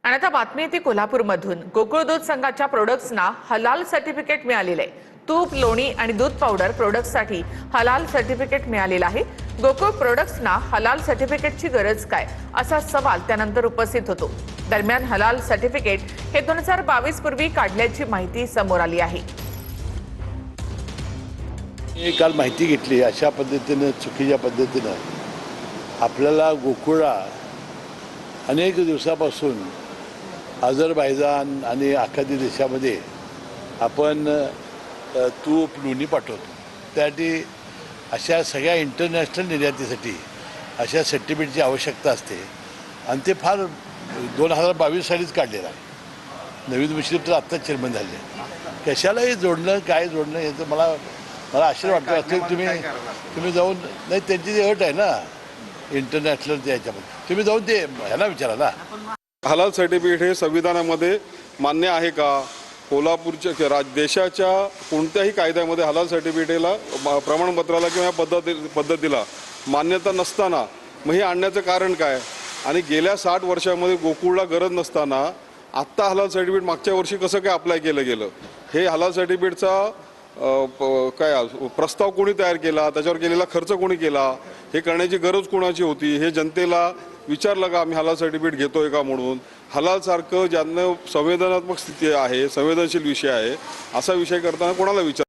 आणि आता बातमी येते कोल्हापूरमधून। गोकुळ दूध संघाच्या प्रोडक्ट्सना हलाल सर्टिफिकेट मिळालेले आहे। तूप, लोणी आणि दूध पावडर प्रोडक्ट्ससाठी हलाल सर्टिफिकेट मिळालेलं आहे। गोकुळ प्रोडक्ट्सना हलाल सर्टिफिकेटची गरज काय, असा सवाल त्यानंतर उपस्थित होतो। दरम्यान हलाल सर्टिफिकेट हे 2022 पूर्वी काढल्याची माहिती समोर आली आहे। काल माहिती घेतली अशा पद्धतीने चुकीच्या पद्धतीने आपल्याला गोकुळा अनेक दिवसापासून अझरबैजान आणि आखाती देशामध्ये आपण तूप लोणी पाठवतो। त्यासाठी अशा सगळ्या इंटरनॅशनल निर्यातीसाठी अशा सर्टिफिकेटची आवश्यकता असते आणि ते फार 2022 सालीच काढलेलं आहे। नवीन मुश्रीफ तर आत्ताच चेअरमन झाले, कशालाही जोडणं काय जोडणं याचं मला आश्चर्य वाटतं। तुम्ही जाऊन नाही, त्यांची जी अट आहे ना इंटरनॅशनल याच्यामध्ये, तुम्ही जाऊन ते ह्याला विचारा ना। हलाल सर्टिफिकेट हे संविधानामध्ये मान्य आहे का? कोल्हापूरच्या देशाच्या कोणत्याही कायद्यामध्ये हलाल सर्टिफिकेटला प्रमाणपत्राला किंवा पद्धतीला मान्यता नसताना मग हे आणण्याचं कारण काय? आणि गेल्या 60 वर्षामध्ये गोकुळला गरज नसताना आत्ता हलाल सर्टिफिकेट मागच्या वर्षी कसं काय अप्लाय केलं गेलं? हे हलाल सर्टिफिकेटचा काय प्रस्ताव कोणी तयार केला, त्याच्यावर केलेला खर्च कोणी केला, हे करण्याची गरज कोणाची होती, हे जनतेला विचारलं का आम्ही हलाल सर्टिफिकेट घेतोय का म्हणून? हलाल सारखं ज्यांना संवेदनात्मक स्थिती आहे, संवेदनशील विषय आहे, असा विषय करताना कोणाला विचार